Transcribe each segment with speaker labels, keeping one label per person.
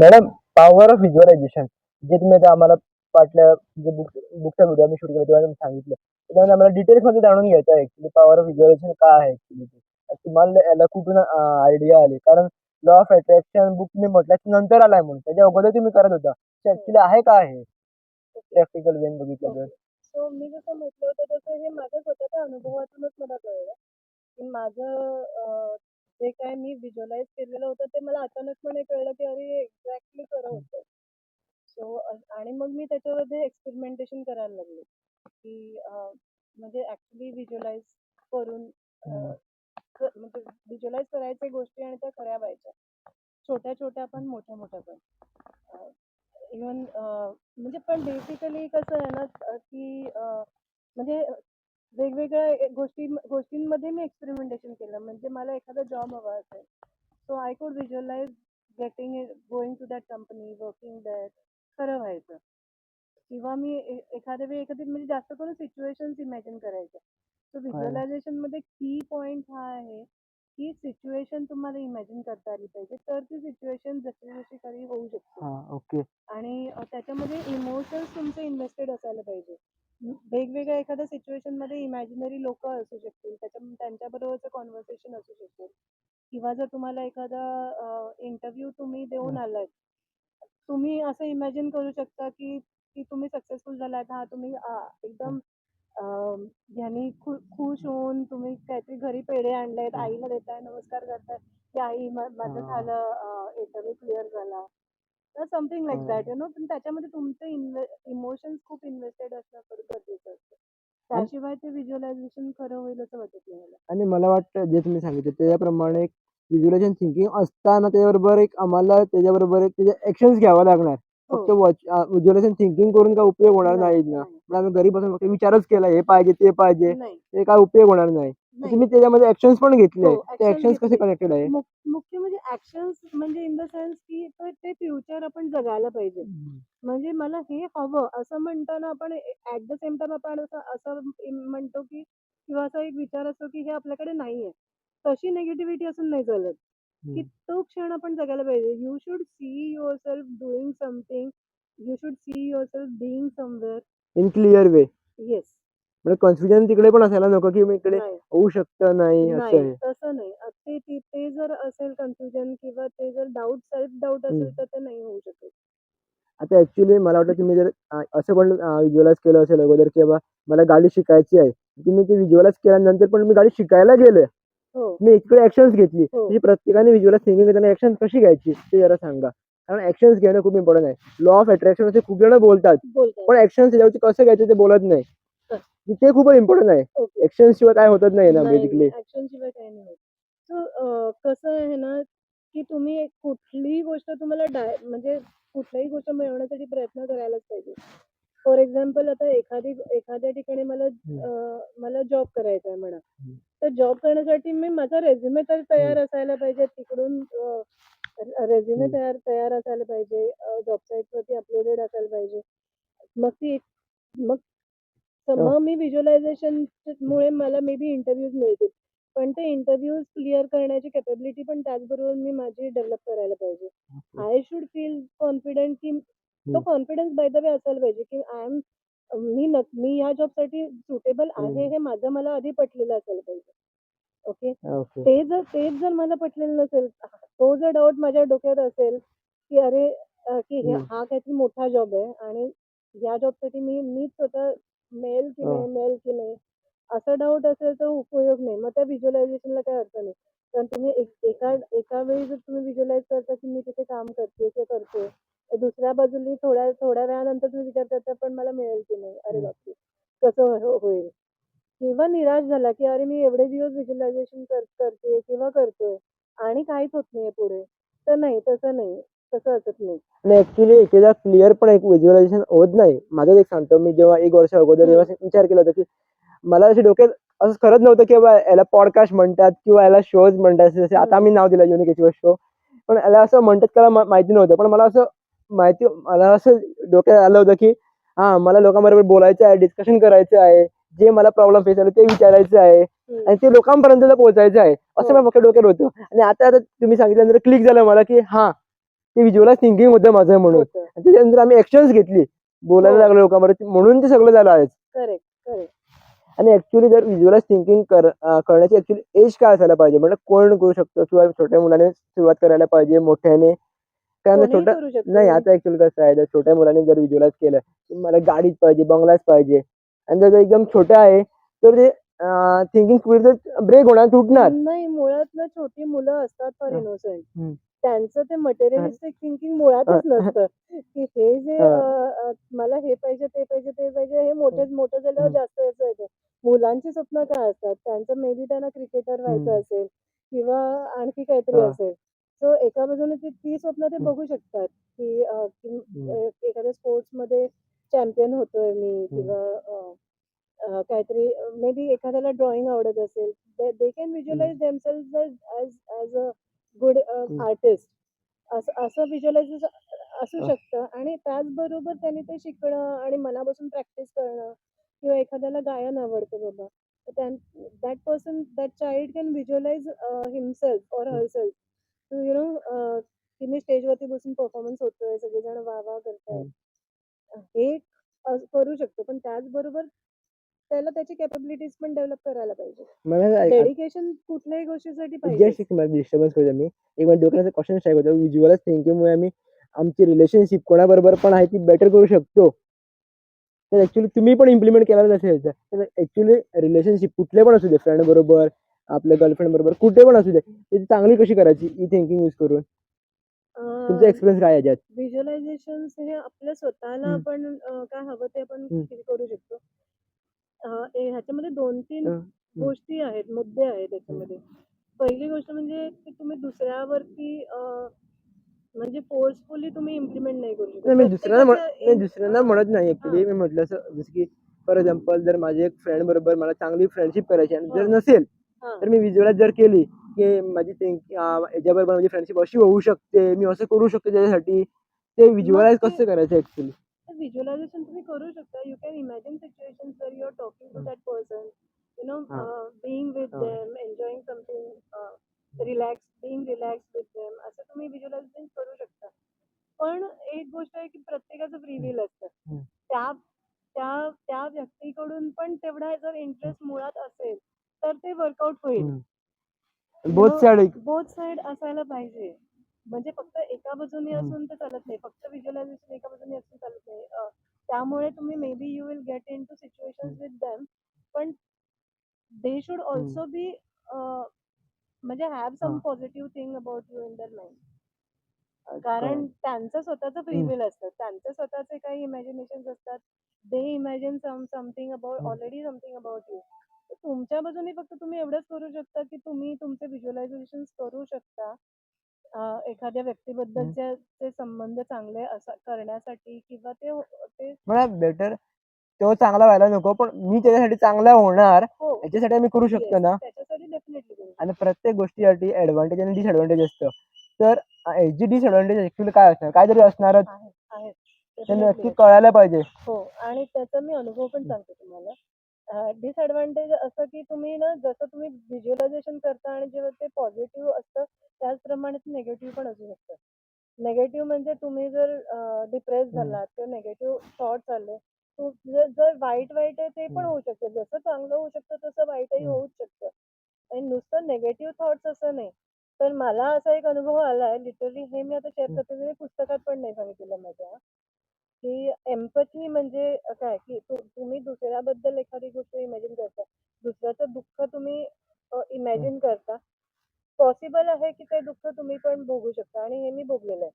Speaker 1: Madam, power of visualisation जे तुम्ही आता आम्हाला पाटल्या जे बुकचा व्हिडिओ आम्ही शूट केला तेव्हा तुम्ही सांगितलं. त्याच्यामध्ये आम्हाला डिटेल्समध्ये जाणून घ्यायचं आहे ॲक्चुअली पॉवर ऑफ व्हिज्युअलायझेशन काय आहे ॲक्चुअली ते. तुम्हाला याला कुठून आयडिया आली? कारण लॉ ऑफ अट्रॅक्शन बुक मी म्हटलं नंतर आलाय म्हणून. त्याच्या अगोदर तुम्ही करत होता. ते ॲक्चुअली आहे काय आहे? प्रॅक्टिकल वेन बघितलं तर.
Speaker 2: सो मी जसं म्हटलं होतं तसं हे माझ्या स्वतःच्या अनुभवातूनच मला कळलं, की माझं जे काय मी व्हिज्युअलाइज केलेलं होतं ते मला अचानकपणे कळलं, की अरे एक्झॅक्टली खरं होतं. सो आणि मग मी त्याच्यामध्ये एक्सपेरिमेंटेशन करायला लागले, की म्हणजे ॲक्च्युली व्हिज्युअलाइज करून म्हणजे व्हिज्युअलाइज करायच्या गोष्टी आणि त्या खऱ्या व्हायच्या. छोट्या-छोट्या पण, मोठ्या-मोठ्या पण. इव्हन म्हणजे पण बेसिकली कसं आहे ना, की म्हणजे वेगवेगळ्या गोष्टींमध्ये मी एक्सपेरिमेंटेशन केलं. म्हणजे मला एखादा जॉब हवा असेल, so I could visualise getting it, going to that company, working that, खरं व्हायचं. किंवा मी एखाद्या वेळी एखादी म्हणजे जास्त करून सिच्युएशन्स इमॅजिन करायच्या. सो व्हिज्युअलायझेशनमध्ये की पॉइंट हा आहे, की सिच्युएशन तुम्हाला इमॅजिन करता आली पाहिजे. तर ती सिच्युएशन जशी तरी होऊ शकते.
Speaker 1: ओके.
Speaker 2: आणि त्याच्यामध्ये इमोशन्स तुमचे इन्व्हेस्टेड असायला पाहिजे. वेगवेगळ्या एखाद्या सिच्युएशनमध्ये इमॅजिनरी लोकं असू शकतील, त्यांच्याबरोबरचं कॉन्व्हर्सेशन असू शकेल. किंवा जर तुम्हाला एखादा इंटरव्ह्यू तुम्ही देऊन आलात, तुम्ही असं इमॅजिन करू शकता, की की तुम्ही सक्सेसफुल झालात. हां, तुम्ही एकदम ह्यानी खुश होऊन तुम्ही काहीतरी घरी पेढे आणलेत, आईला देताय, नमस्कार करताय, की आई माझं झालं, इंटरव्ह्यू क्लिअर झाला. तर समथिंग लाईक दॅट पण त्याच्यामध्ये तुमचे इमोशन्स खूप इन्व्हेस्टेड असणं गरजेचं असतं. त्याशिवाय ते व्हिज्युअलायझेशन खरं होईल असं वाटत नाही मला.
Speaker 1: आणि मला वाटतं जे तुम्ही सांगितलं त्याप्रमाणे एक व्हिज्युअलायझेशन थिंकिंग असताना त्याच्याबरोबर एक आम्हाला त्याच्याबरोबर एक त्याचे ॲक्शन्स घ्यावे लागणार.
Speaker 2: हो.
Speaker 1: फक्त व्हिज्युअलायझेशन थिंकिंग करून काय उपयोग होणार नाही ना. पण आम्ही घरी बसून फक्त विचारच केला हे पाहिजे, ते पाहिजे.
Speaker 2: नाही.
Speaker 1: ते काय उपयोग होणार नाही. तर तुम्ही त्याच्यामध्ये ॲक्शन्स पण घेतले.
Speaker 2: हो,
Speaker 1: ते ॲक्शन्स कसे
Speaker 2: घेतले.
Speaker 1: कनेक्टेड आहे?
Speaker 2: मुख्य म्हणजे ऍक्शन्स म्हणजे इन द सेन्स की ते फ्युचर आपण जगायला पाहिजे. म्हणजे मला हे हवं असं म्हणताना आपण ऍट द सेम टाइम आपण असं असं म्हणतो की किंवा असा एक विचार असतो की हे आपल्याकडे नाहीये. तशी निगेटिव्हिटी असून नाही चालत. की तो क्षण आपण जगायला पाहिजे. You should see yourself doing something. You should see yourself being somewhere.
Speaker 1: In clear way.
Speaker 2: Yes.
Speaker 1: म्हणजे कन्फ्युजन तिकडे पण असायला नको, की मी इकडे होऊ शकतं नाही असं आहे.
Speaker 2: तसं नाही. ते जर असेल कन्फ्युजन किंवा ते जर सेल्फ डाऊट असेल तर ते नाही होऊ शकत.
Speaker 1: आता ऍक्च्युली मला वाटतं तुम्ही जर असं पण व्हिज्युअलाइज केलं असेल अगोदर की बाबा मला गाडी शिकायची आहे. की मी ते व्हिज्युअलाइज केल्यानंतर पण मी गाडी शिकायला गेले.
Speaker 2: हो.
Speaker 1: मी इकडे ॲक्शन्स घेतली. म्हणजे प्रत्येकाने व्हिज्युअलाइज थिंकिंग करताना ॲक्शन कशी घ्यायची ते जरा सांगा. कारण ॲक्शन्स घेणं खूप इम्पॉर्टंट आहे. लॉ ऑफ अट्रॅक्शन असे खूप जण बोलतात. पण ॲक्शन्स त्याच्यावरती कसं घ्यायचं ते बोलत नाही. ते खूप इम्पॉर्टंट आहे. ॲक्शन शिवाय काय होतच नाही ना बेसिकली.
Speaker 2: ऍक्शन शिवाय काही नाही होत. सो कसं आहे ना, की तुम्ही कुठलीही गोष्ट तुम्हाला म्हणजे कुठल्याही गोष्ट मिळवण्यासाठी प्रयत्न करायलाच पाहिजे. फॉर एक्झाम्पल आता एखाद्या ठिकाणी मला जॉब करायचा आहे म्हणा. तर जॉब करण्यासाठी माझा रेझ्युमे तर तयार असायला पाहिजे. तिकडून रेझ्युमे तयार असायला पाहिजे. जॉब साईटवरती अपलोडेड असायला पाहिजे. मग मग मी व्हिज्युअलायझेशनमुळे मला मे बी इंटरव्ह्यूज मिळतील. पण ते इंटरव्ह्यूज क्लिअर करण्याची कॅपॅबिलिटी पण त्याचबरोबर मी माझी डेव्हलप करायला पाहिजे. आय शुड फील कॉन्फिडंट की तो कॉन्फिडन्स बाय द वे असायला पाहिजे की मी या जॉबसाठी सुटेबल आहे हे माझं मला आधी पटलेलं असायला पाहिजे. ओके. तेच जर मला पटलेलं नसेल, तो जर डाऊट माझ्या डोक्यात असेल की अरे की हा काहीतरी मोठा जॉब आहे आणि या जॉबसाठी मी स्वतः मिळेल की नाही असा डाऊट असेल तर उपयोग नाही. मग त्या व्हिज्युअलायझेशनला काही अर्थ नाही. कारण तुम्ही एका वेळी जर तुम्ही व्हिज्युअलाइज करता की मी तिथे काम करते किंवा करतोय, दुसऱ्या बाजूला थोड्या वेळानंतर तुम्ही विचार करता पण मला मिळेल की नाही, अरे बापरे कसं होईल. किंवा निराश झाला की अरे मी एवढे दिवस व्हिज्युअलायझेशन करते किंवा करतोय आणि काहीच होत नाहीये पुढे. तर नाही, तसं असत नाही.
Speaker 1: आणि ऍक्च्युली एकेकदा क्लिअर पण एक व्हिज्युअलायझेशन होत नाही. माझंच एक सांगतो, मी जेव्हा 1 वर्ष अगोदर जेव्हा विचार केला होता की मला अशी डोक्यात असं खरंच नव्हतं की बाबा याला पॉडकास्ट म्हणतात किंवा याला शोज म्हणतात. जसे आता आम्ही नाव दिलं युनिक अचिव्हर शो. पण याला असं म्हणतात का माहिती नव्हतं. पण मला असं डोक्यात आलं होतं की हां, मला लोकांबरोबर बोलायचं आहे, डिस्कशन करायचं आहे. जे मला प्रॉब्लेम फेस झाले ते विचारायचं आहे आणि ते लोकांपर्यंत पोहोचायचं आहे. असं माझ्या फक्त डोक्यात होतं. आणि आता तुम्ही सांगितल्यानंतर क्लिक झालं मला की हां, ते व्हिज्युअलाइज थिंकिंग होतं माझं म्हणून.
Speaker 2: होतं.
Speaker 1: आणि त्याच्यानंतर आम्ही ऍक्शन्स घेतली, बोलायला
Speaker 2: हो.
Speaker 1: लागलो लोकांबरोबर, म्हणून ते सगळं झालं आहे.
Speaker 2: Correct, correct.
Speaker 1: आणि ऍक्च्युली जर व्हिज्युअलाइज थिंकिंग करण्याची ऍक्च्युली एज काय असायला पाहिजे, म्हणजे कोण करू शकतो किंवा छोट्या मुलाने सुरुवात करायला पाहिजे, मोठ्याने? कारण
Speaker 2: कोणीही
Speaker 1: छोट्या
Speaker 2: करू शकतो.
Speaker 1: नाही, आता ऍक्च्युअली कसं आहे, जर छोट्या मुलाने जर व्हिज्युअलाइज केलं की मला गाडीच पाहिजे, बंगलाच पाहिजे, आणि जर एकदम छोटा आहे तर ते थिंकिंग स्पीड ब्रेक होणार, तुटणार.
Speaker 2: नाही, मुळात ना छोटी मुलं असतात फार
Speaker 1: हं,
Speaker 2: इनोसेंट.
Speaker 1: हं.
Speaker 2: त्यांचं ते मटेरियलिस्टिक थिंकिंग मुळातच नसतं, की हे जे मला हे पाहिजे, ते पाहिजे, ते पाहिजे, हे मोठं झाल्यावर जास्त याचं येतं. मुलांची स्वप्न काय असतात? त्यांचं मे बी त्यांना क्रिकेटर व्हायचं असेल किंवा आणखी काहीतरी असेल. सो एका बाजूने ती स्वप्न ते बघू शकतात, की एखाद्या स्पोर्ट्समध्ये चॅम्पियन होतोय मी किंवा काहीतरी मे बी एखाद्याला ड्रॉइंग आवडत असेल, they can visualise themselves as a good artist. असं व्हिज्युअलायझेशन असू शकतं. आणि त्याचबरोबर त्यांनी ते शिकणं आणि मनापासून प्रॅक्टिस करणं किंवा एखाद्याला गायन आवडतं बाबा, तर that person, that child can visualise himself or herself to की मी स्टेजवरती बसून परफॉर्मन्स होतोय, सगळेजण वाह वाह करतायत. हे करू शकतो, पण त्याचबरोबर त्याला त्याची कॅपॅबिलिटीज पण डेव्हलप करायला पाहिजे.
Speaker 1: मला
Speaker 2: डेडिकेशन कुठल्याही गोष्टीसाठी पाहिजे.
Speaker 1: जस्ट डिस्टर्बन्स करूया मी. एक मिनिट, डोक्याचा क्वेश्चन स्ट्राईक होतो. व्हिज्युअलाइज थिंकिंगमुळे आम्ही आमची रिलेशनशिप कोणाबरोबर पण आहे ती बेटर करू शकतो. तर ऍक्च्युली तुम्ही पण इम्प्लिमेंट केला नसेल तर ऍक्च्युली रिलेशनशिप कुठले पण असू दे, फ्रेंड बरोबर, आपल्या गर्लफ्रेंड बरोबर, कुठे पण असू दे, त्याची चांगली कशी करायची ई थिंकिंग यूज करून? तुमचा एक्सपिरियन्स काय आहे याच्यात?
Speaker 2: व्हिज्युअलायझेशन हे आपल्या स्वतःला आपण काय हवं ते आपण करू शकतो. ह्याच्यामध्ये 2-3 गोष्टी आहेत, मुद्दे आहेत त्याच्यामध्ये. पहिली गोष्ट म्हणजे की तुम्ही दुसऱ्यावरती म्हणजे फोर्सफुली तुम्ही इम्प्लिमेंट नाही करू शकत.
Speaker 1: नाही, मी दुसऱ्यांना
Speaker 2: प्रत्येकाचं
Speaker 1: म्हणत नाही ऍक्च्युली. मी म्हटलं असं, जसं की फॉर एक्झाम्पल, जर माझी एक फ्रेंड बरोबर मला चांगली फ्रेंडशिप करायची आणि जर नसेल, तर मी व्हिज्युअलाइज जर केली की माझी याच्याबरोबर माझी फ्रेंडशिप अशी होऊ शकते, मी असं करू शकतो त्याच्यासाठी, ते व्हिज्युअलाइज कसं करायचं ऍक्च्युली?
Speaker 2: व्हिज्युअलायझेशन तुम्ही करू शकता. You can imagine situations where you are talking to that person, being with them, enjoying something, relax with them, असं तुम्ही व्हिज्युअलायझेशन करू शकता. पण एक गोष्ट आहे की प्रत्येकाचं फ्री विल असतं. त्या त्या त्या व्यक्तीकडून पण तेवढा जर इंटरेस्ट मुळात असेल तर ते वर्कआउट होईल.
Speaker 1: Both side.
Speaker 2: बोथ साइड असायला पाहिजे. म्हणजे फक्त एका बाजूने असून ते चालत नाही. फक्त व्हिज्युअलायझेशन एका बाजूने असून चालत नाही. त्यामुळे तुम्ही maybe you will get into situations with them, पण दे शुड ऑल्सो बी म्हणजे have some positive thing about you in their mind. कारण त्यांचं स्वतःचं फ्री विल असतं. त्यांचे स्वतःचे काही इमॅजिनेशन्स असतात. They imagine something about something about you. तुमच्या बाजूने फक्त तुम्ही एवढंच करू शकता की तुम्ही तुमचे व्हिज्युअलायझेशन करू शकता एखाद्या व्यक्तीबद्दलचे ते संबंध चांगले करण्यासाठी किंवा ते
Speaker 1: मला बेटर तो चांगला व्हायला नको, पण मी त्याच्यासाठी चांगला होणार याच्यासाठी आम्ही करू शकतो ना.
Speaker 2: त्याच्यासाठी डेफिनेटली करू शकतो.
Speaker 1: आणि प्रत्येक गोष्टीसाठी ऍडव्हान्टेज आणि डिसएडव्हान्टेज असतं. तर याची डिसएडव्हान्टेज ऍक्च्युली काय असणार, काहीतरी असणारच.
Speaker 2: आहेत.
Speaker 1: ते नक्की कळायला पाहिजे.
Speaker 2: हो, आणि त्याचा मी अनुभव पण सांगते तुम्हाला. डिसएडव्हान्टेज असं की तुम्ही ना, जसं तुम्ही व्हिज्युअलायझेशन करता आणि जेव्हा ते पॉझिटिव्ह असतं त्याचप्रमाणे ते निगेटिव्ह पण असू शकतं. निगेटिव्ह म्हणजे तुम्ही जर डिप्रेस झालात किंवा निगेटिव्ह थॉट्स आले, जर वाईट आहे ते पण होऊ शकतं. जसं चांगलं होऊ शकतं तसं वाईटही होऊच शकतं. आणि नुसतं निगेटिव्ह थॉट्स असं नाही. तर मला असा एक अनुभव आलाय, लिटरली हे मी आता शेअर करते, मी पुस्तकात पण नाही सांगितलेलं माझ्या, की एम्पॅथी म्हणजे काय, की तुम्ही दुसऱ्याबद्दल एखादी गोष्ट इमॅजिन करता, दुसऱ्याचं दुःख तुम्ही इमॅजिन करता. पॉसिबल आहे की ते दुःख तुम्ही पण भोगू शकता, आणि हे मी भोगलेलं आहे.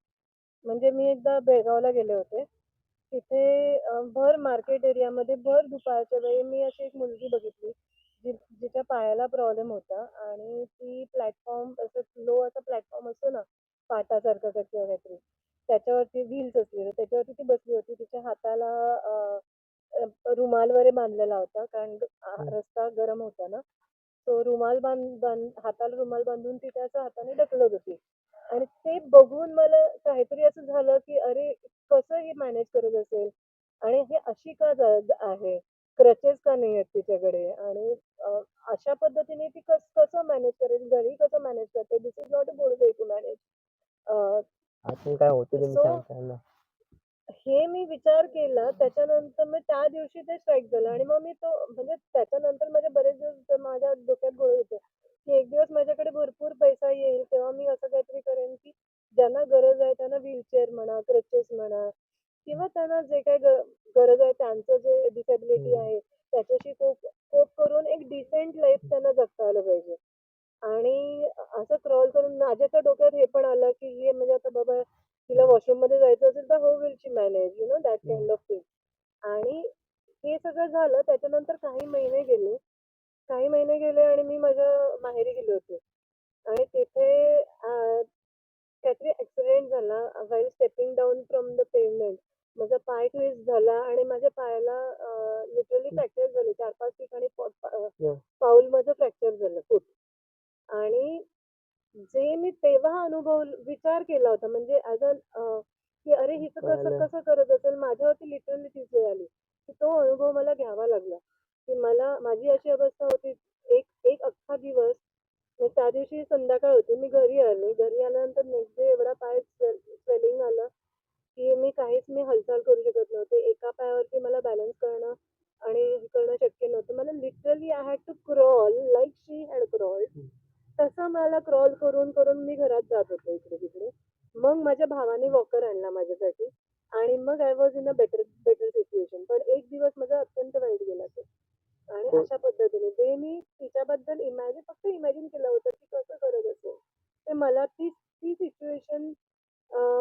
Speaker 2: म्हणजे मी एकदा बेळगावला गेले होते. तिथे भर मार्केट एरियामध्ये भर दुपारच्या वेळी मी अशी एक मुलगी बघितली, जिच्या पायाला प्रॉब्लेम होता, आणि ती प्लॅटफॉर्म, असं लो असा प्लॅटफॉर्म असतो ना, पाटासारखं किंवा काहीतरी, त्याच्यावरती व्हील्स असलेले, त्याच्यावरती ती बसली होती. तिच्या हाताला रुमाल वगैरे बांधलेला होता, कारण रस्ता गरम होता ना. तो रुमाल हाताला रुमाल बांधून ती त्याच्या हाताने ढकलत होती. आणि ते बघून मला काहीतरी असं झालं की अरे, कसं ही मॅनेज करत असेल, आणि हे अशी का आहे, क्रचेस का नाही आहेत तिच्याकडे, आणि अशा पद्धतीने ती कसं मॅनेज करेल, घरी कसं मॅनेज करते. This is not a good way to manage.
Speaker 1: आतून काय होतं तुम्ही
Speaker 2: So,
Speaker 1: सांगताय ना.
Speaker 2: हे मी विचार केला त्याच्यानंतर मग त्या दिवशी ते स्ट्राईक झालं आणि मग मी तो म्हणजे त्याच्यानंतर माझे बरेच दिवस माझ्या डोक्यात घोळ होते की एक दिवस माझ्याकडे भरपूर पैसा येईल तेव्हा मी असं काहीतरी करेन की ज्यांना गरज आहे त्यांना व्हीलचेअर म्हणा, क्रचेस म्हणा किंवा त्यांना जे काही गरज आहे त्यांचं जे डिसेबिलिटी आहे त्याच्याशी कोप कोप करून एक डिसेंट लाईफ त्यांना जगता आलं पाहिजे. आणि असं क्रॉल करून माझ्या तर डोक्यात हे पण आलं की हे म्हणजे आता बाबा तिला वॉशरूम मध्ये जायचं असेल तर how will she manage you know that kind of thing. आणि हे सगळं झालं त्याच्यानंतर काही महिने गेले आणि मी माझ्या माहेरी गेले होते आणि तिथे काहीतरी ऍक्सिडेंट झाला while stepping down from the pavement. माझा पाय ट्विस्ट झाला आणि माझ्या पायाला लिटरली फ्रॅक्चर झाले 4-5 ठिकाणी पाऊल माझं फ्रॅक्चर झालं फूट. आणि जे मी तेव्हा विचार केला होता म्हणजे ऍज अ की अरे हिचं कसं
Speaker 1: कळालं.
Speaker 2: कसं करत असेल माझ्यावरती लिटरली तीच वेळ आली की तो अनुभव मला घ्यावा लागला की मला माझी अशी अवस्था होती एक एक अख्खा दिवस. मग त्या दिवशी संध्याकाळ होती मी घरी आल्यानंतर नेक्स्ट डे एवढा पाय स्वेलिंग आलं की मी हालचाल करू शकत नव्हते. एका पायावरती मला बॅलन्स करणं आणि हे करणं शक्य नव्हतं. मला literally I had to crawl like she had crawled. तसं मला क्रॉल करून करून मी घरात जात होते इकडे तिकडे. मग माझ्या भावाने वॉकर आणला माझ्यासाठी आणि मग I was in a better better situation. पण एक दिवस माझा अत्यंत वाईट गेला तो. आणि अशा पद्धतीने जे मी तिच्याबद्दल फक्त इमॅजिन केलं होतं की कसं करत असेल ते मला ती ती सिच्युएशन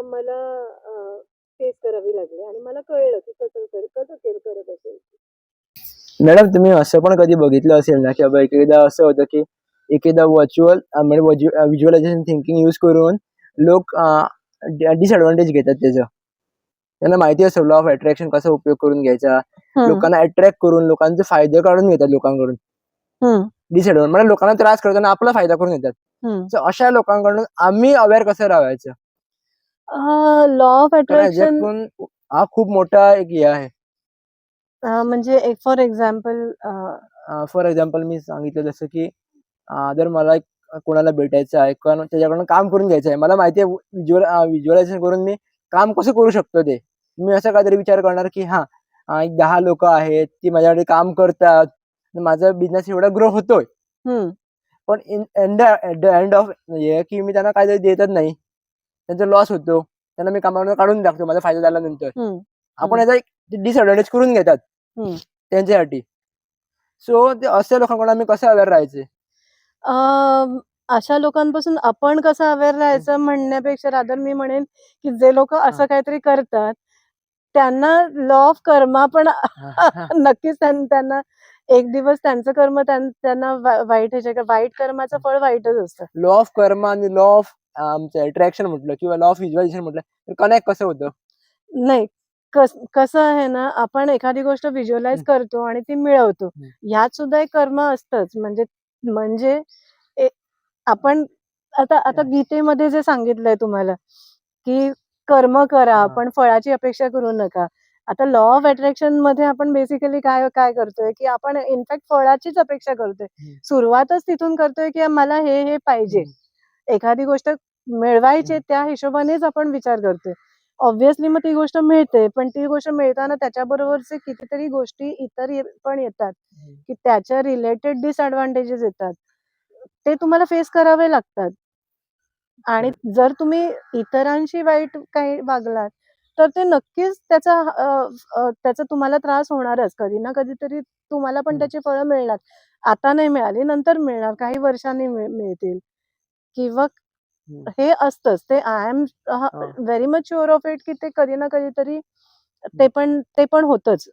Speaker 2: मला फेस करावी लागली आणि मला कळलं की कसं करत असेल.
Speaker 1: मॅडम तुम्ही असं पण कधी बघितलं असेल ना की बाबा एकेकदा असं होतं की एकेकदा व्हर्च्युअल म्हणजे व्हिज्युअलायझेशन थिंकिंग यूज करून लोक डिसएडव्हान्टेज घेतात त्याचं. त्यांना माहिती असतं लॉ ऑफ अट्रॅक्शन कसा उपयोग करून घ्यायचा, लोकांना अट्रॅक्ट करून लोकांचे फायदे काढून घेतात लोकांकडून. डिसएडव्हान्टेज म्हणजे लोकांना त्रास करताना आपला फायदा करून घेतात. So अशा लोकांकडून आम्ही अवेअर कसं राहायचं.
Speaker 2: लॉ ऑफ
Speaker 1: कारण
Speaker 2: अट्रॅक्शन
Speaker 1: याच्यातून हा खूप मोठा एक हे आहे.
Speaker 2: म्हणजे एक फॉर एक्झाम्पल
Speaker 1: फॉर एक्झाम्पल मी सांगितलं जसं की जर मला कोणाला भेटायचं आहे किंवा त्याच्याकडून काम करून घ्यायचं आहे, मला माहिती आहे व्हिज्युअलायझेशन करून मी काम कसं करू शकतो ते. मी असं काहीतरी विचार करणार की एक 10 लोक आहेत ती माझ्याकडे काम करतात, माझा बिझनेस एवढा ग्रो होतोय. पण ऍट द एंड ऑफ हे की मी त्यांना काहीतरी देतच नाही, त्यांचा लॉस होतो, त्यांना मी कामावरून काढून टाकतो माझा फायदा झाल्यानंतर. आपण याचा एक डिसएडव्हान्टेज करून घेतात त्यांच्यासाठी. सो ते अशा लोकांकडून आम्ही कसं अवेअर राहायचे.
Speaker 2: अशा लोकांपासून आपण कसं अवेअर राहायचं म्हणण्यापेक्षा रादर मी म्हणेन की जे लोक असं काहीतरी करतात त्यांना लॉ ऑफ कर्मा पण नक्कीच त्यांना एक दिवस त्यांचं कर्म त्यांना वाईट कर्माचं फळ वाईटच असतं.
Speaker 1: लॉ ऑफ कर्म आणि लॉ ऑफ आमचं अट्रॅक्शन म्हटलं किंवा लॉ ऑफ व्हिज्युअलायझेशन म्हटलं तर कनेक्ट कसं होतं.
Speaker 2: नाही कसं आहे ना आपण एखादी गोष्ट व्हिज्युअलाइज करतो आणि ती मिळवतो. ह्यात सुद्धा एक कर्म असतंच. म्हणजे आपण आता गीतेमध्ये जे सांगितलंय तुम्हाला की कर्म करा पण फळाची अपेक्षा करू नका. आता लॉ ऑफ अट्रॅक्शन मध्ये आपण बेसिकली काय काय करतोय की आपण इनफॅक्ट फळाचीच अपेक्षा करतोय. सुरुवातच तिथून करतोय की मला हे पाहिजे. एखादी गोष्ट मिळवायची त्या हिशोबानेच आपण विचार करतोय. ऑब्व्हियसली मग ती गोष्ट मिळते पण ती गोष्ट मिळताना त्याच्याबरोबरचे कितीतरी गोष्टी इतर पण येतात की त्याच्या रिलेटेड डिसएडव्हान्टेजेस येतात. ते तुम्हाला फेस करावे लागतात. आणि जर तुम्ही इतरांशी वाईट काही वागलात तर ते नक्कीच त्याचा तुम्हाला त्रास होणारच. कधी ना कधीतरी तुम्हाला पण त्याची फळं मिळणार. आता नाही मिळाली नंतर मिळणार, काही वर्षांनी मिळतील किंवा हे असतंच. ते I am very much sure of it की ते कधी ना कधीतरी ते पण होतच.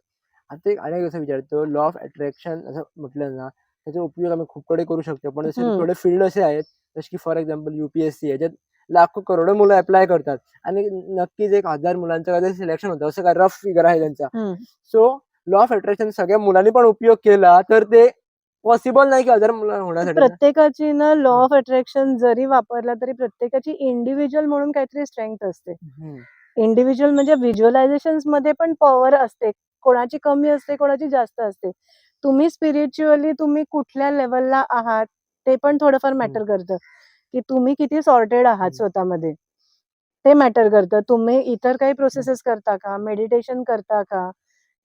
Speaker 1: आता एक अनेक असं विचारतो लॉ ऑफ अट्रॅक्शन असं म्हटलं ना त्याचा उपयोग आम्ही खूप कडे करू शकतो. पण जसे थोडे फील्ड असे आहेत जसे की फॉर एक्झाम्पल UPSC याच्यात लाखो करोडो मुलं अप्लाय करतात आणि नक्कीच 1000 मुलांचं काहीतरी सिलेक्शन होतं. असं काय रफ फिगर आहे त्यांचा. सो लॉ ऑफ अट्रॅक्शन सगळ्या मुलांनी पण उपयोग केला तर ते पॉसिबल नाही की 1000 मुलं होण्यासाठी.
Speaker 2: प्रत्येकाची ना लॉ ऑफ अट्रॅक्शन जरी वापरला तरी प्रत्येकाची इंडिव्हिज्युअल म्हणून काहीतरी स्ट्रेंथ असते. इंडिव्हिज्युअल म्हणजे व्हिज्युअलायझेशन मध्ये पण पॉवर असते. कोणाची कमी असते कोणाची जास्त असते. तुम्ही स्पिरिच्युअली तुम्ही कुठल्या लेवलला आहात ते पण थोडंफार मॅटर करतं की तुम्ही किती सॉर्टेड आहात स्वतःमध्ये. ते मॅटर करतं. तुम्ही इतर काही प्रोसेसेस करता का? मेडिटेशन करता का?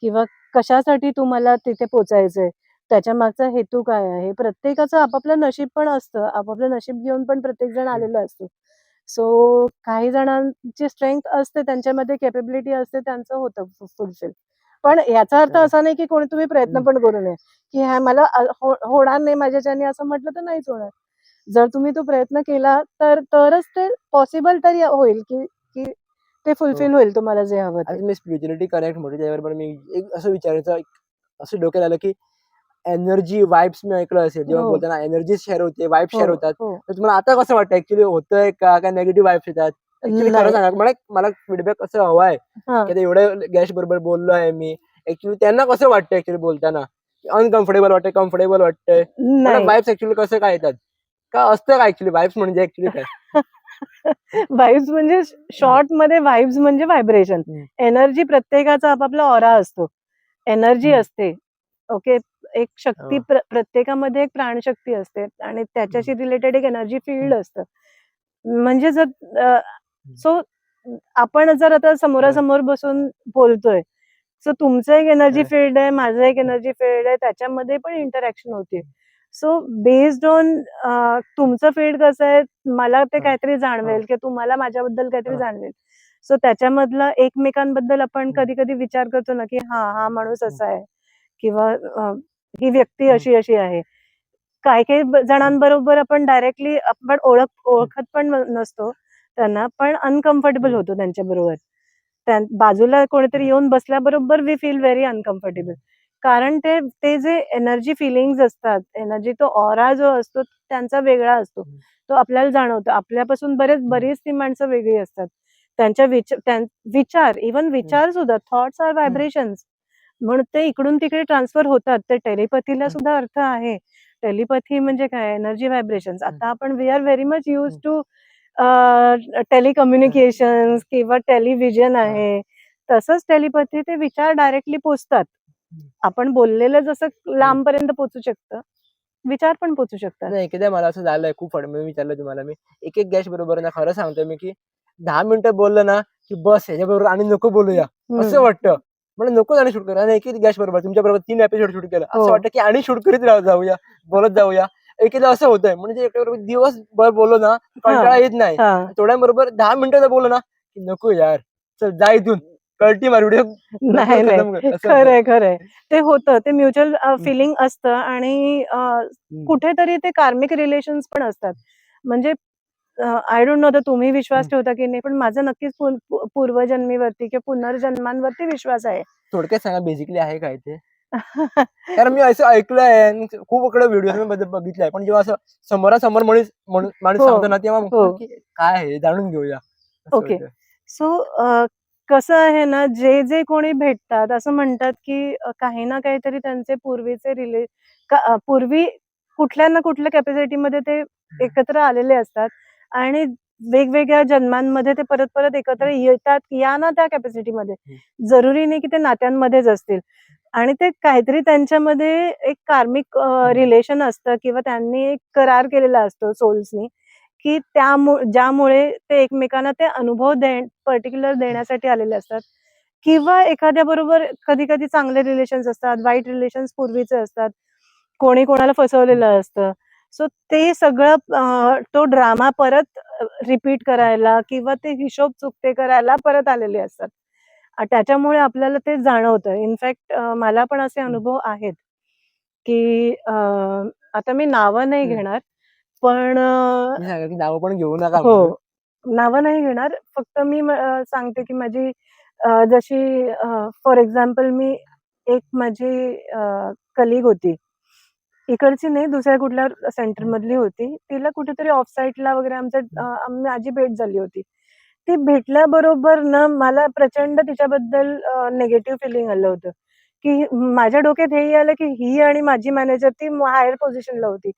Speaker 2: किंवा कशासाठी तुम्हाला तिथे पोहोचायचंय? त्याच्या मागचा हेतू काय आहे? प्रत्येकाचं आपापलं नशीब पण असतं. आपापलं नशीब घेऊन पण प्रत्येक जण आलेला असतो. सो काही जणांची स्ट्रेंथ असते, त्यांच्यामध्ये कॅपेबिलिटी असते, त्यांचं होतं फुलफिल. पण याचा अर्थ असा नाही की कोणी तुम्ही प्रयत्न पण करू नये, की हा मला होणार नाही माझ्याच्याने असं म्हटलं तर नाहीच होणार. जर तुम्ही तो प्रयत्न केला तरच ते पॉसिबल तरी होईल, की ते फुलफिल होईल तुम्हाला जे हवं ते.
Speaker 1: आज मी स्पिरिच्युअलिटी कनेक्ट म्हणतो त्याच्याबरोबर मी एक असं विचारायचं असं डोक्यात आलं की एनर्जी वाइब्स मी ऐकलं असेल जेव्हा
Speaker 2: हो.
Speaker 1: बोलताना एनर्जी शेअर होते वाइब शेअर
Speaker 2: हो,
Speaker 1: होतात
Speaker 2: हो.
Speaker 1: तर तुम्हाला आता कसं वाटतं ऍक्च्युली होतंय का काय निगेटिव्ह वाइब्स येतात ऍक्च्युली खरं
Speaker 2: नाही.
Speaker 1: सांगा मला फीडबॅक असं हवा आहे
Speaker 2: हां.
Speaker 1: की आता एवढं गॅस बरोबर बोललो आहे मी ऍक्च्युली त्यांना कसं वाटतं ऍक्च्युली बोलताना अनकम्फर्टेबल वाटतंय कम्फर्टेबल वाटतंय मला
Speaker 2: नाही.
Speaker 1: वाइब्स ऍक्च्युली कसं काय येतात का असतं का ऍक्च्युली वाइब्स म्हणजे ऍक्च्युली काय
Speaker 2: वाइब्स म्हणजे शॉर्टमध्ये वाइब्स म्हणजे व्हायब्रेशन. एनर्जी प्रत्येकाचा आपापला ऑरा असतो. एनर्जी असते. ओके. एक शक्ती प्रत्येकामध्ये एक प्राणशक्ती असते आणि त्याच्याशी रिलेटेड एक एनर्जी फील्ड असतं. म्हणजे जर सो आपण जर आता समोरासमोर बसून बोलतोय, सो तुमचं एक एनर्जी फील्ड आहे, माझं एक एनर्जी फील्ड आहे, त्याच्यामध्ये पण इंटरॅक्शन होते. सो बेस्ड ऑन तुमचं फील्ड कसं आहे, मला ते काहीतरी जाणवेल किंवा तुम्हाला माझ्याबद्दल काहीतरी जाणवेल. सो त्याच्यामधलं एकमेकांबद्दल आपण कधी-कधी विचार करतो ना, की हा माणूस असा आहे किंवा ही व्यक्ती अशी आहे. काही-काही जणांबरोबर आपण डायरेक्टली आपण ओळखत पण नसतो त्यांना, पण अनकम्फर्टेबल होतो त्यांच्याबरोबर. बाजूला कोणीतरी येऊन बसल्याबरोबर वी फील व्हेरी अनकम्फर्टेबल. कारण ते ते जे एनर्जी फिलिंग्ज असतात, एनर्जी तो ऑरा जो असतो त्यांचा वेगळा असतो. तो आपल्याला जाणवतो. आपल्यापासून बरीच ती माणसं वेगळी असतात. त्यांच्या विचार इव्हन विचार सुद्धा थॉट्स आर व्हायब्रेशन्स. म्हणून ते इकडून तिकडे ट्रान्सफर होतात. ते टेलिपॅथीला सुद्धा अर्थ आहे. टेलिपॅथी म्हणजे काय? Energy vibrations. आता आपण we are very much used to telecommunications किंवा टेलिव्हिजन आहे. तसंच टेलिपॅथी ते विचार डायरेक्टली पोहोचतात. आपण बोललेलं जसं लांबपर्यंत पोहोचू शकतं, विचार पण पोहोचू शकतात.
Speaker 1: नाही एकदा मला असं झालंय खूप मी विचारलं तुम्हाला मी एक गॅस बरोबर ना खरं सांगतो मी की 10 मिनिटं बोललं ना की बस ह्याच्याबरोबर आणि नको बोलूया असं वाटतं म्हणजे नको आणि शूट करा आणि एक गॅस बरोबर तुमच्या बरोबर 3 एपिसोड शूट केलं असं वाटतं की आणि शूट करीत जाऊया बोलत जाऊया एकेदा असं होतंय म्हणजे एकट्याबरोबर दिवसभर बोललो ना कंटाळा येत नाही थोड्याबरोबर 10 मिनिटं बोललो ना की नको यार चल जा इथून कल्टी मार व्हिडिओ
Speaker 2: नाही, नाही. खरंय. ते होतं. ते म्युच्युअल फिलिंग असतं आणि कुठेतरी ते कार्मिक रिलेशन्स पण असतात. म्हणजे आय डोंट नो आता तुम्ही विश्वास ठेवता की नाही, पण माझा नक्कीच पूर्वजन्मीवरती किंवा पुनर्जन्मांवरती विश्वास आहे.
Speaker 1: थोडक्यात सांगा बेसिकली आहे काय ते कारण मी असं ऐकलंय आणि खूप इकडे व्हिडिओ मध्ये बघितलंय पण जेव्हा असं समोरासमोर माणूस सांगतो ना तेव्हा की काय आहे जाणून घेऊया
Speaker 2: ओके. सो कसं आहे ना, जे कोणी भेटतात असं म्हणतात, की काही ना काहीतरी त्यांचे पूर्वीचे पूर्वी कुठल्या ना कुठल्या कॅपॅसिटीमध्ये ते एकत्र आलेले असतात आणि वेगवेगळ्या जन्मांमध्ये ते परत एकत्र येतात या ना त्या कॅपॅसिटीमध्ये. जरुरी नाही की ते नात्यांमध्येच असतील आणि ते काहीतरी त्यांच्यामध्ये एक कार्मिक रिलेशन असतं किंवा त्यांनी एक करार केलेला असतो सोल्सनी, की ज्यामुळे ते एकमेकांना ते अनुभव पर्टिक्युलर देण्यासाठी आलेले असतात किंवा एखाद्याबरोबर कधी-कधी चांगले रिलेशन्स असतात, वाईट रिलेशन्स पूर्वीचे असतात. कोणी कोणाला फसवलेलं असतं. सो ते सगळं तो ड्रामा परत रिपीट करायला किंवा ते हिशोब चुकते करायला परत आलेले असतात. त्याच्यामुळे आपल्याला ते जाणवतं. इनफॅक्ट मला पण असे अनुभव आहेत, की आता मी नावं नाही घेणार, पण
Speaker 1: नाव पण घेऊ नका
Speaker 2: हो. नावं नाही घेणार. फक्त मी सांगते की माझी जशी फॉर एक्झाम्पल मी एक माझी कलीग होती. इकडची नाही दुसऱ्या कुठल्या सेंटरमधली होती. तिला कुठेतरी ऑफ साइटला वगैरे माझी भेट झाली होती. ती भेटल्याबरोबर ना मला प्रचंड तिच्याबद्दल निगेटिव्ह फिलिंग आलं होतं, की माझ्या डोक्यात हेही आलं की ही आणि माझी मॅनेजर ती हायर पोझिशनला होती.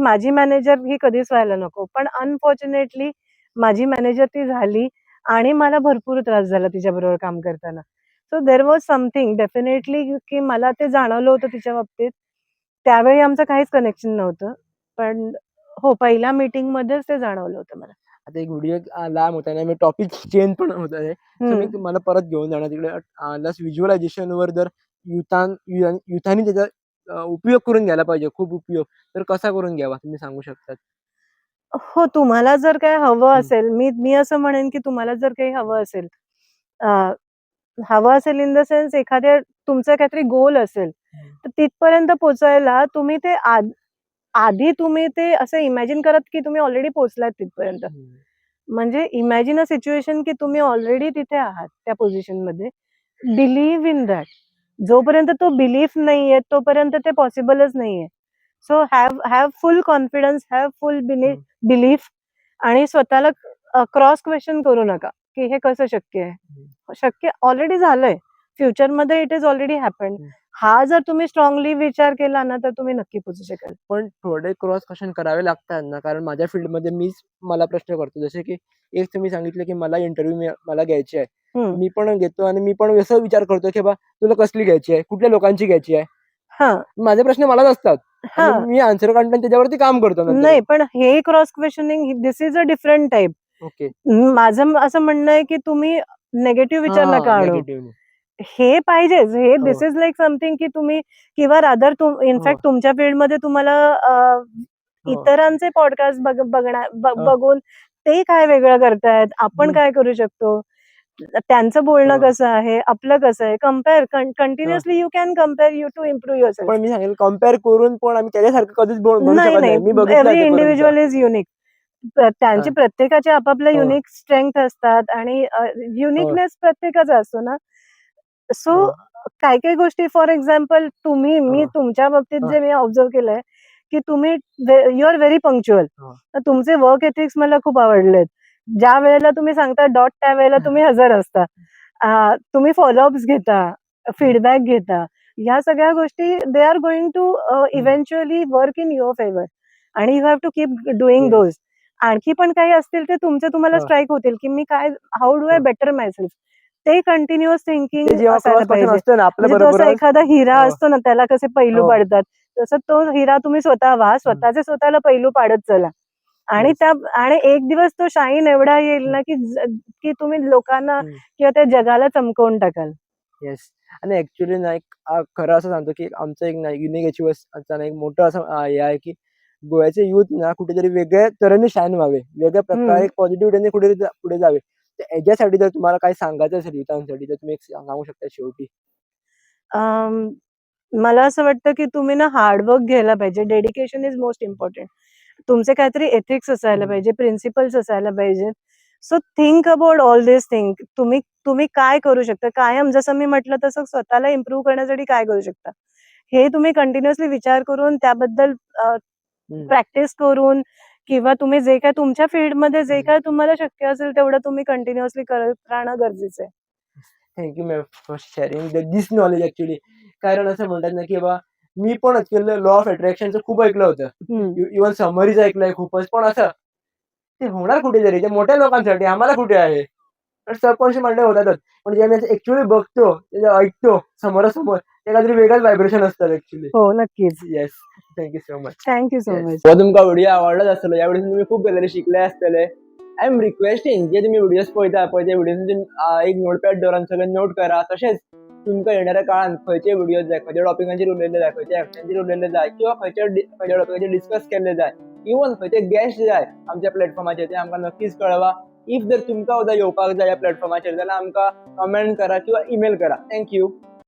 Speaker 2: माझी मॅनेजर ही कधीच व्हायला नको. पण अनफॉर्च्युनेटली माझी मॅनेजर ती झाली आणि मला भरपूर त्रास झाला तिच्याबरोबर काम करताना. So there was something definitely की मला ते जाणवलं होतं तिच्या बाबतीत. त्यावेळी आमचं काहीच कनेक्शन नव्हतं. पण हो, पहिल्या मीटिंगमध्येच ते जाणवलं होतं मला.
Speaker 1: आता एक व्हिडिओ लांब होता आणि मी टॉपिक चेंज पण होत आहे. सो मी मला परत घेऊन जाणार तिकडे. प्लस व्हिज्युअलायझेशनवर जर युथांनी त्याचा उपयोग करून घ्यायला पाहिजे, खूप उपयोग. तर कसा करून घ्यावा तुम्ही सांगू शकतात?
Speaker 2: हो, तुम्हाला जर काय हवं
Speaker 1: हं.
Speaker 2: असेल, मी असं म्हणेन की तुम्हाला जर काही हवं असेल, हवं असेल इन द सेन्स एखाद्या तुमचं काहीतरी गोल असेल, तर तिथपर्यंत पोहोचायला तुम्ही ते आधी तुम्ही ते असं इमॅजिन करत की तुम्ही ऑलरेडी पोहोचलात तिथपर्यंत. म्हणजे इमॅजिन अ सिच्युएशन की तुम्ही ऑलरेडी तिथे आहात त्या पोझिशनमध्ये. Believe in that. जोपर्यंत तो बिलीफ नाहीये तोपर्यंत ते पॉसिबलच नाहीये. So have full confidence, have full belief आणि स्वतःला क्रॉस क्वेश्चन करू नका की हे कसं शक्य आहे. शक्य ऑलरेडी झालंय. फ्युचरमध्ये इट इज ऑलरेडी हॅपन्ड. हा जर तुम्ही स्ट्रॉंगली विचार केला ना तर तुम्ही नक्की पोहोचू शकाल.
Speaker 1: पण थोडे क्रॉस क्वेश्चन करावे लागतात ना, कारण माझ्या फील्डमध्ये मला प्रश्न करतो. जसे की एक तुम्ही सांगितलं की मला इंटरव्ह्यू मला घ्यायची आहे.
Speaker 2: हम्म.
Speaker 1: मी पण घेतो आणि मी पण असा विचार करतो की तुला कसली घ्यायची आहे, कुठल्या लोकांची घ्यायची आहे.
Speaker 2: हा
Speaker 1: माझे प्रश्न मलाच असतात आणि
Speaker 2: हा
Speaker 1: मी आन्सर काढतो आणि त्याच्यावरती काम करतो नंतर.
Speaker 2: नाही, पण हे cross questioning this is a different type.
Speaker 1: Okay.
Speaker 2: माझं असं म्हणणं आहे की तुम्ही नेगेटिव्ह विचार नका आणू.
Speaker 1: निगेटिव्ह.
Speaker 2: हे पाहिजेच. हे
Speaker 1: हो.
Speaker 2: दिस इज लाईक समथिंग की तुम्ही किंवा रादर इनफॅक्ट तुमच्या फील्डमध्ये तुम्हाला इतरांचे पॉडकास्ट बघून ते काय वेगळं करतायत, आपण काय करू शकतो, त्यांचं बोलणं कसं आहे, आपलं कसं आहे, compare continuously you can compare you to improve yourself.
Speaker 1: पण मी सांगेल कम्पेअर करून पण आम्ही त्याच्यासारखं कधीच बनू
Speaker 2: नाही
Speaker 1: शकत नाही. मी बघितलं
Speaker 2: एव्हरी
Speaker 1: आतापर्यंत.
Speaker 2: Individual is unique. त्यांची प्रत्येकाचे आपापल्या
Speaker 1: हो.
Speaker 2: युनिक स्ट्रेंथ असतात आणि युनिकनेस प्रत्येकाचा असतो ना. सो काही काही गोष्टी फॉर एक्झाम्पल मी तुमच्या बाबतीत जे मी ऑब्झर्व केलंय की तुम्ही यू आर व्हेरी पंक्च्युअल. तुमचे वर्क एथिक्स मला खूप आवडलेत. ज्या वेळेला तुम्ही सांगता डॉट त्या वेळेला तुम्ही हजर असता. तुम्ही फॉलोअप्स घेता, फीडबॅक घेता. ह्या सगळ्या गोष्टी they are going to eventually work in your favour आणि you have to keep doing those. आणखी पण काही असतील ते तुम्हाला स्ट्राईक होतील की मी काय how do I better my self. ते कंटिन्युअस थिंकिंग असायला पाहिजे. म्हणजे तो असा एखादा हिरा असतो ना, त्याला कसे पैलू पाडतात, तसं तो हिरा तुम्ही स्वतः व्हा, स्वतःचे स्वतःला पैलू पाडत चला आणि आणि एक दिवस तो शाईन एवढा येईल ना की तुम्ही लोकांना किंवा त्या जगाला चमकवून टाकाल.
Speaker 1: येस. आणि ऍक्च्युली ना एक खरं असं सांगतो की आमचं एक युनिक अचिव्हर्सचं एक मोठं असं हे आहे की गोव्याचे युथ ना कुठेतरी वेगळ्या तऱ्हेने शाईन व्हावे, वेगळ्या प्रकारे पॉझिटिव्हिटीने कुठेतरी पुढे जावे. तर याच्यासाठी जर तुम्हाला काही सांगायचं असेल युथांसाठी तर तुम्ही एक सांगू शकता शेवटी?
Speaker 2: मला असं वाटतं की तुम्ही ना हार्डवर्क घ्यायला पाहिजे. Dedication is most important. तुमचे काहीतरी एथिक्स असायला पाहिजे, प्रिन्सिपल्स असायला पाहिजे. So think about all this thing. तुम्ही काय करू शकता, कायम जसं मी म्हटलं तसं स्वतःला इम्प्रूव्ह करण्यासाठी काय करू शकता, हे तुम्ही कंटिन्युअसली विचार करून त्याबद्दल प्रॅक्टिस करून किंवा तुम्ही जे काय तुमच्या फील्डमध्ये जे काय तुम्हाला शक्य असेल तेवढं तुम्ही कंटिन्युअसली करत राहणं गरजेचं आहे.
Speaker 1: Thank you ma'am for sharing this knowledge actually. कारण असं म्हणतात ना की मी पण लॉ ऑफ अट्रॅक्शनचं खूप ऐकलं होतं. इव्हन समरीज ऐकलंय खूपच. पण असं ते होणार कुठेतरी ते मोठ्या लोकांसाठी, आम्हाला कुठे आहे? तर सबकॉन्शियस मंडळ होतातच. पण जेव्हा मी ऍक्च्युअली बघतो, ऐकतो समोरासमोर, ते काहीतरी वेगळंच व्हायब्रेशन असतात ऍक्च्युअली.
Speaker 2: हो, नक्कीच.
Speaker 1: Yes. Thank you so much.
Speaker 2: Thank you so much.
Speaker 1: तुमका व्हिडिओ आवडलाच असतलो. यावेळी तुम्ही खूप गजाली शिकले असतले. आय एम रिक्वेस्टिंग जे तुम्ही व्हिडिओज पळयता पळय ते व्हिडिओ एक नोटपॅड दवरान सगळें नोट करा. तशेंच तुमकां येणाऱ्या काळात खंयचे व्हिडिओज जाय, खंयच्या टॉपिकांचेर उलयल्ले जाय, खंयच्या एक्शनाचेर उलयल्ले जाय किंवा खंयच्या टॉपिकाचेर डिस्कस केल्ले जाय, इवन खंयचे गेस्ट जाय आमच्या प्लॅटफॉर्माचेर ते आमकां नक्कीच कळवा. इफ जर तुमकां सुद्दां येवपाक जाय ह्या प्लॅटफॉर्माचेर जाल्यार आमकां कमेंट करा किंवा ईमेल करा. थँक्यू.